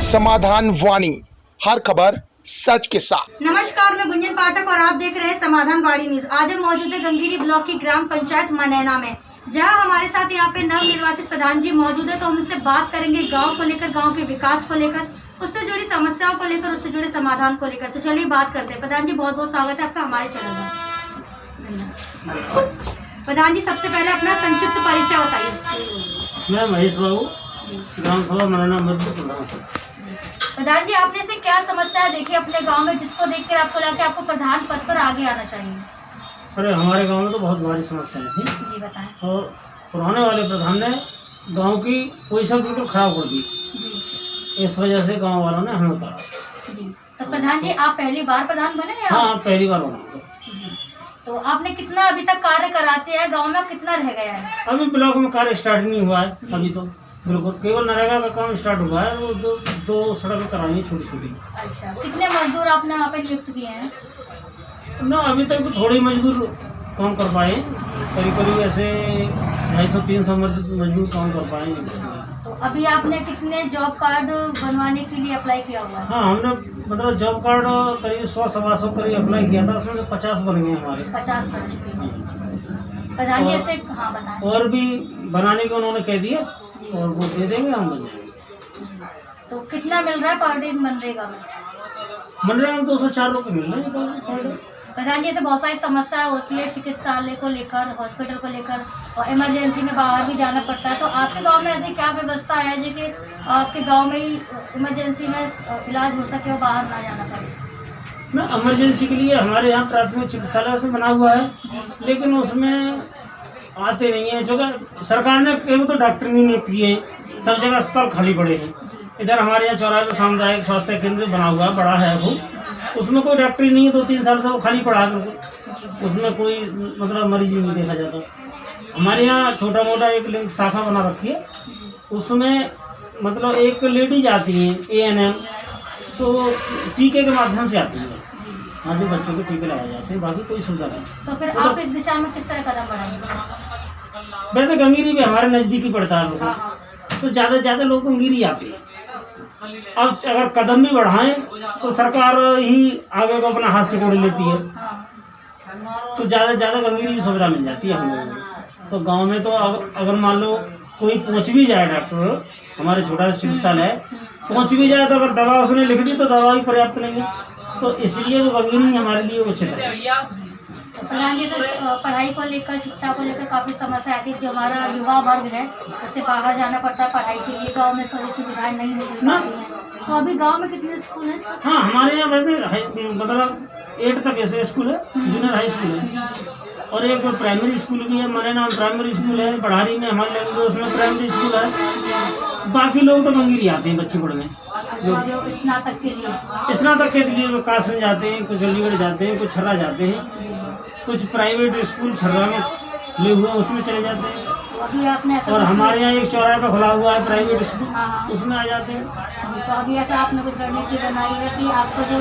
समाधान वाणी, हर खबर सच के साथ। नमस्कार, मैं गुंजन पाठक और आप देख रहे हैं समाधान वाणी न्यूज। आज हम मौजूद है गंगीरी ब्लॉक की ग्राम पंचायत मनैना में, जहां हमारे साथ यहाँ पे नव निर्वाचित प्रधान जी मौजूद है। तो हम उनसे बात करेंगे गांव को लेकर, गांव के विकास को लेकर, उससे जुड़ी समस्याओं को लेकर, उससे जुड़े समाधान को लेकर। तो चलिए बात करते हैं। प्रधान जी, बहुत बहुत स्वागत है आपका हमारे चैनल में। प्रधान जी, सबसे पहले अपना संक्षिप्त परिचय बताइए। मैं महेश बाबू, ग्राम सभा मनैना मध्य प्रधान। प्रधान जी, आपने से क्या समस्या देखी अपने गांव में, जिसको देखकर आपको लगा कि आपको प्रधान पद पर आगे आना चाहिए? अरे हमारे गांव में तो बहुत भारी समस्याएं थी जी बताएं। और पुराने वाले प्रधान ने गांव की पोजीशन बिल्कुल खराब कर दी। जी इस वजह से गांव वालों ने हमें उतारा। जी। तो प्रधान जी, आप पहली बार प्रधान बने या? हाँ, पहली बार बना सर। जी। तो आपने कितना अभी तक कार्य कराते हैं गांव में, कितना रह गया है? अभी ब्लॉक में कार्य स्टार्ट नहीं हुआ है अभी तो, बिल्कुल केवल नरेगा का काम स्टार्ट हुआ है। वो दो सड़कें करानी छोटी छोटी। अच्छा, कितने मजदूर आपने वहाँ पे नियुक्त किए हैं? ना अभी तक तो थोड़े मजदूर काम कर पाए, करीब करीब ऐसे 250-300 मजदूर काम कर पाए। तो अभी आपने कितने जॉब कार्ड बनवाने के लिए अप्लाई किया हुआ है? हाँ, हमने मतलब जॉब कार्ड करीब 100-125 करीब अप्लाई किया था, उसमें 50 बन गए हमारे। 50 बन चुके हैं। प्रधान जी ऐसे, हाँ बताएं। और भी बनाने को उन्होंने कह दिया और वो दे देंगे, हम बन जाएंगे। तो कितना मिल रहा है पर डे मनरेगा में? मनरेगा में 204 रुपये मिल रहे हैं पर डे। प्रधान जी, ऐसे बहुत सारी समस्याएं होती है चिकित्सालय को लेकर, हॉस्पिटल को लेकर, और इमरजेंसी में बाहर भी जाना पड़ता है। तो आपके गांव में ऐसी क्या व्यवस्था है जो कि आपके गांव में ही इमरजेंसी में इलाज हो सके और बाहर ना जाना पड़े? ना, इमरजेंसी के लिए हमारे यहाँ प्राथमिक चिकित्सालय से बना हुआ है, लेकिन उसमें आते नहीं है। जो सरकार ने केवल तो डॉक्टर नहीं नियुक्त किए हैं, सब जगह अस्पताल खाली पड़े हैं। इधर हमारे यहाँ चौराहे पर सामुदायिक स्वास्थ्य केंद्र बना हुआ है, बड़ा है वो, उसमें कोई डॉक्टरी नहीं है। 2-3 साल से वो खाली पड़ा है बिल्कुल, उसमें कोई मतलब मरीज नहीं देखा जाता। हमारे यहाँ छोटा मोटा एक लिंक शाखा बना रखी है, उसमें मतलब एक लेडीज आती है ANM, तो टीके के माध्यम से आती है। हाँ, जो बच्चों के टीके लगाए जाते हैं, बाकी कोई सुविधा नहीं। तो फिर आप इस दिशा में किस तरह कदम बढ़ाएंगे? वैसे गंगीरी भी हमारे नज़दीकी पड़ता है लोगों, तो ज़्यादा लोग गंगीरी आते हैं। अब अगर कदम भी बढ़ाएं तो सरकार ही आगे को अपना हाथ से कोड़ लेती है, तो ज़्यादा गंभीर की सुविधा मिल जाती है हम लोगों को। तो गांव में तो अगर मान लो कोई पहुंच भी जाए, डॉक्टर हमारे छोटा चिकित्सालय पहुंच भी जाए, तो अगर दवा उसने लिख दी तो दवा भी पर्याप्त नहीं है, तो इसलिए वो गंभीर ही हमारे लिए उचित है। प्रधान जी, पढ़ाई को लेकर, शिक्षा को लेकर काफ़ी समस्या आती है। जो हमारा युवा वर्ग है, उससे बाहर जाना पड़ता है पढ़ाई के लिए, गांव में सभी सुविधाएं नहीं मिल पाती हैं। तो अभी गांव में कितने स्कूल हैं? हाँ, हमारे यहाँ वैसे मतलब 8 तक ऐसे स्कूल है, जूनियर हाई स्कूल है, और एक प्राइमरी स्कूल भी है। मनैना प्राइमरी स्कूल है, पढ़ारी में हमारे लगे उसमें प्राइमरी स्कूल है। बाकी लोग तो गंगीरी आते हैं बच्चे पढ़ने, जो स्नातक के लिए जो कासगंज जाते हैं, कुछ अलीगढ़ जाते हैं, कुछ छर्रा जाते हैं, कुछ प्राइवेट स्कूल छर्रा में ले हुए उसमें चले जाते हैं। अभी आपने ऐसा, और हमारे यहाँ एक चौराहे पर खुला हुआ है प्राइवेट स्कूल, हाँ, उसमें आ जाते हैं। तो अभी ऐसा आपने कुछ रणनीति बनाई है कि आपको जो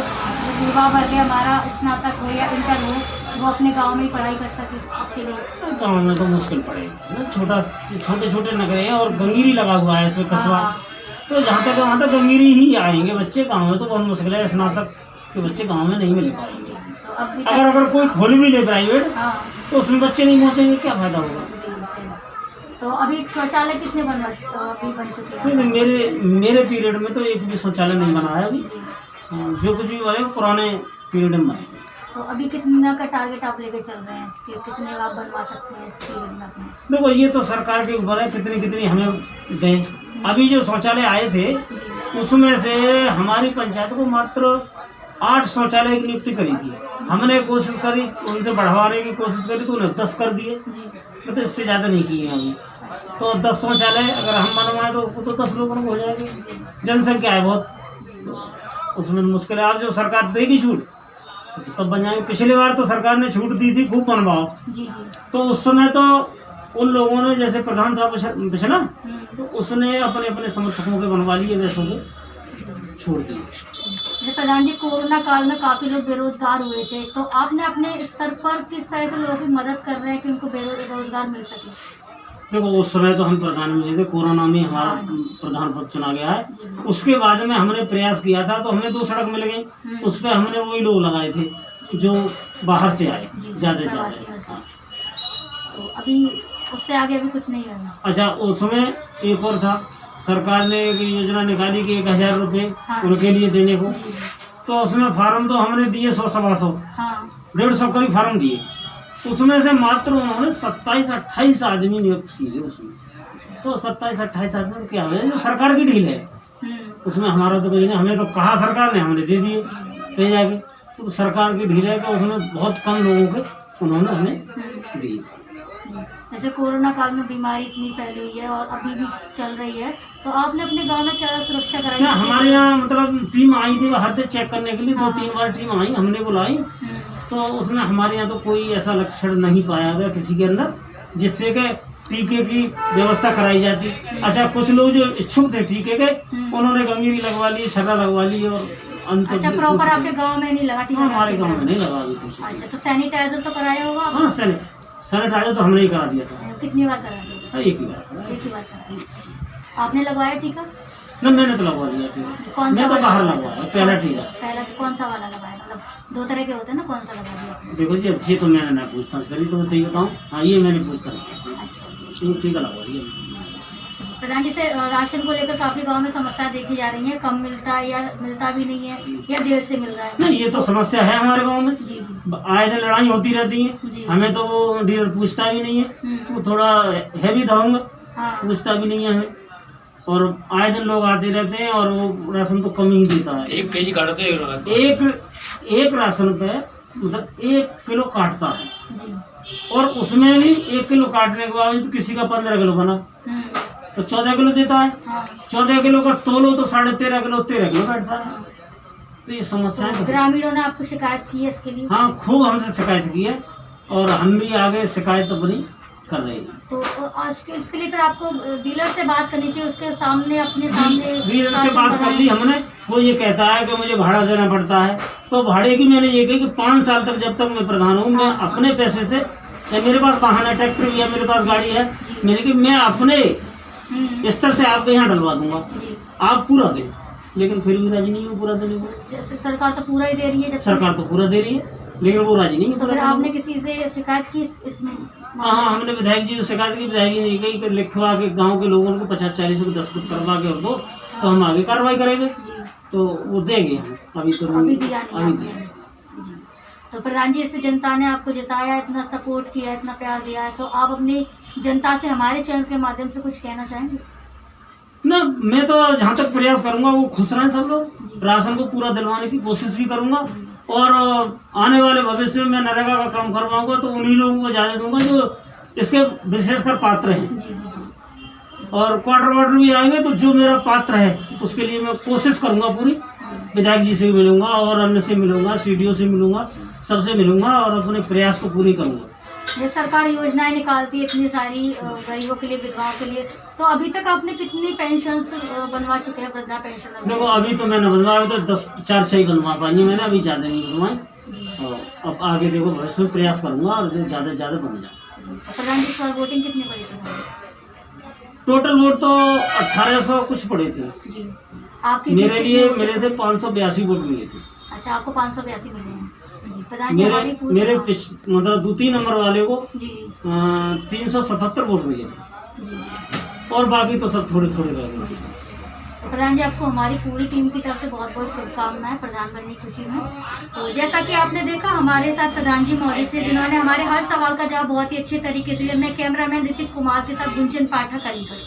युवा वर्ग है हमारा, स्नातक हो या इंटर हो, वो अपने गांव में ही पढ़ाई कर सके? इसके लिए गाँव में तो मुश्किल पड़ेगा, छोटे नगर हैं और गंगीरी लगा हुआ है इसमें कस्बा, तो वहाँ तक गंगीरी ही आएंगे बच्चे। गाँव में तो बहुत मुश्किल है, स्नातक के बच्चे गाँव में नहीं मिल पाएंगे। तो अगर कोई खोल भी ले प्राइवेट, तो उसमें बच्चे नहीं पहुँचेंगे, क्या फायदा होगा? तो अभी शौचालय कितने बन चुके हैं? मेरे पीरियड में तो एक भी शौचालय नहीं बना है अभी। जो कुछ भी बने पुराने पीरियड में बने। तो अभी कितना का टारगेट आप लेके चल रहे हैं कि कितने आप बनवा सकते हैं इस पीरियड में अपने? देखो, ये तो सरकार के ऊपर है कितनी हमें दें। अभी जो शौचालय आए थे उसमें से हमारी पंचायत को मात्र 8 शौचालय की नियुक्ति करी थी। हमने कोशिश करी, उनसे बढ़वाने की कोशिश करी, तो उन्हें 10 कर दिए, तो इससे ज़्यादा नहीं किए अभी। तो 10 शौचालय अगर हम बनवाएं तो 10 लोगों को हो जाएगी। जनसंख्या है बहुत, उसमें मुश्किल है। आप जो सरकार देगी छूट तब बन जाएंगे। पिछली बार तो सरकार ने छूट दी थी, खूब बनवाओ, तो उस समय तो उन लोगों ने, जैसे प्रधान था पिछला, तो उसने अपने समर्थकों के बनवा लिए, वैसों को छोड़ दिए। प्रधान जी, कोरोना काल में काफ़ी लोग बेरोजगार हुए थे, तो आपने अपने स्तर पर किस तरह से लोगों की मदद कर रहे हैं कि उनको बेरोजगार मिल सके? देखो उस समय तो हम प्रधानमंत्री थे, कोरोना में हमारा प्रधान पद चुना गया है। उसके बाद में हमने प्रयास किया था तो हमें 2 सड़क मिल गई, उस पर हमने वही लोग लगाए थे जो बाहर से आए ज़्यादा से ज़्यादा। तो अभी उससे आगे अभी कुछ नहीं करना। अच्छा, उसमें एक और था, सरकार ने एक योजना निकाली कि 1000 रुपये उनके लिए देने को, तो उसमें फार्म तो हमने दिए 100 सवा 100 150 करीब फार्म दिए। उसमें से मात्र उन्होंने 27-28 आदमी नियुक्त किए उसमें। तो 27-28 आदमी तो क्या है, जो सरकार की ढील है उसमें हमारा तो कोई नहीं। हमें तो कहा सरकार ने, हमने दे दिए ले जाके। तो सरकार की ढील है कि उसमें बहुत कम लोगों के उन्होंने हमें दिए। जैसे कोरोना काल में बीमारी इतनी फैली हुई है और अभी भी चल रही है, तो आपने अपने गांव में क्या सुरक्षा कराई? क्या हमारे यहाँ मतलब टीम आई थी हर दिन चेक करने के लिए, 2-3 बार टीम आई, हमने बुलाई, तो उसमें हमारे यहाँ तो कोई ऐसा लक्षण नहीं पाया गया किसी के अंदर जिससे कि टीके की व्यवस्था कराई जाती। अच्छा, कुछ लोग जो इच्छुक थे टीके के, उन्होंने गंगीरी लगवा ली, छर्रा लगवा ली और अच्छा, प्रॉपर आपके गांव में नहीं लगा टीका? हमारे गाँव में नहीं लगा अभी कुछ। अच्छा, तो सैनिटाइजर तो कराया होगा? हाँ, सैनिटाइजर तो हमने ही करा दिया था। कितनी बार करा दिया? एक ही बार। एक ही बार करा। आपने लगवाया टीका? ना, मैंने तो लगवा दिया टीका। कौन सा? मैं तो बाहर लगवाया पहला टीका। पहला कौन सा वाला लगवाया? मतलब 2 तरह के होते हैं ना, कौन सा लगा दिया? देखो जी, अब ये तो मैंने ना पूछताछ करी, तो मैं सही बताऊँ। हाँ, ये मैंने पूछताछ की। अच्छा, टीका लगवा दिया। प्रधान जी, से राशन को लेकर काफी गांव में समस्या देखी जा रही है, कम मिलता है या मिलता भी नहीं है या देर से मिल रहा है? नहीं, ये तो समस्या है हमारे गांव में। जी जी आए दिन लड़ाई होती रहती जी। है। हमें तो वो डीलर पूछता भी नहीं है, वो थोड़ा हैवी दवाऊंगा, पूछता भी नहीं है हमें। और आए दिन लोग आते रहते हैं और वो राशन तो कम ही देता है। 1 kg काटते हैं, एक राशन पे मतलब 1 किलो काटता है, जी। और उसमें भी 1 किलो काटने के बावजूद किसी का 15 किलो बना तो 14 किलो देता है। 14 किलो का तोलो तो 13.5 किलो 13 किलो बैठता है। तो ये समस्या है। ग्रामीणों ने आपको शिकायत की है इसके लिए? हाँ, खूब हमसे शिकायत की है और हम भी आगे शिकायत अपनी कर रहे हैं। तो आज के इसके लिए फिर आपको डीलर से बात करनी चाहिए, उसके सामने अपने सामने डीलर से बात कर ली हमने। वो ये कहता है कि मुझे भाड़ा देना पड़ता है, तो भाड़े की मैंने ये कही कि 5 साल तक जब तक मैं प्रधान हूँ, मैं अपने पैसे से, मेरे पास वाहन है, ट्रैक्टर भी है, मेरे पास गाड़ी है, मैंने कि मैं अपने स्तर से आपके यहाँ डलवा दूंगा, आप पूरा दें। लेकिन फिर भी राजी नहीं हो पूरा देने को। जैसे सरकार तो पूरा ही दे रही है, जब सरकार तो पूरा दे रही है लेकिन वो राजी नहीं है। तो फिर आपने किसी से शिकायत की इसमें? हाँ, हमने विधायक जी से शिकायत की। विधायक जी ने कही कि लिखवा के गांव के लोगों को 50-40 को दस्तखत करवा के और दो, तो हम आगे कार्रवाई करेंगे। तो वो देंगे हम, अभी तो अभी दिया नहीं अभी आपने। जी। तो प्रधान जी, इससे जनता ने आपको जिताया, इतना सपोर्ट किया, इतना प्यार दिया है, तो आप अपनी जनता से हमारे चैनल के माध्यम से कुछ कहना चाहेंगे? ना, मैं तो जहाँ तक प्रयास करूंगा वो खुश रहें सब लोग। राशन को पूरा दिलवाने की कोशिश भी करूंगा और आने वाले भविष्य में मैं नरेगा का काम करवाऊंगा तो उन्हीं लोगों को ज़्यादा दूंगा जो इसके विशेषकर पात्र हैं। जी जी जी। और क्वार्टर वार्टर भी आएंगे तो जो मेरा पात्र है उसके लिए मैं कोशिश करूंगा पूरी। विधायक जी से भी मिलूंगा और अन्य से मिलूंगा, CDO से मिलूंगा, सबसे मिलूंगा और अपने प्रयास को पूरी करूंगा। ये सरकार योजनाएं निकालती है इतनी सारी गरीबों के लिए, विधवाओं के लिए, तो अभी तक आपने कितनी पेंशन बनवा चुके हैं, वृद्धा पेंशन? देखो, अभी तो मैंने बनवाया तो 10-4 बनवा पाई मैंने, अभी ज़्यादा नहीं बनवाई। और अब आगे देखो भविष्य में प्रयास करूंगा और ज़्यादा से ज़्यादा बन जाए। प्रधान जी, इस बार वोटिंग कितने पड़ी थी? टोटल वोट तो 1800 कुछ पड़े थे जी। आपकी मेरे लिए, मेरे थे 582 वोट मिले थे। अच्छा, आपको 582 मिले हैं। जी। प्रधान जी, हमारी पूरी मेरे मतलब 2-3 नंबर वाले को जी 377 वोट मिले थे जी। और बाकी तो सब थोड़े थोड़े रह गए। तो प्रधान जी, आपको हमारी पूरी टीम की तरफ से बहुत बहुत शुभकामनाएं प्रधान बनने की खुशी में। तो जैसा कि आपने देखा, हमारे साथ प्रधान जी मौजूद थे जिन्होंने हमारे हर सवाल का जवाब बहुत ही अच्छे तरीके से दिया। मैं कैमरामैन ऋतिक कुमार के साथ गुंजन पाठक, अलीगढ़।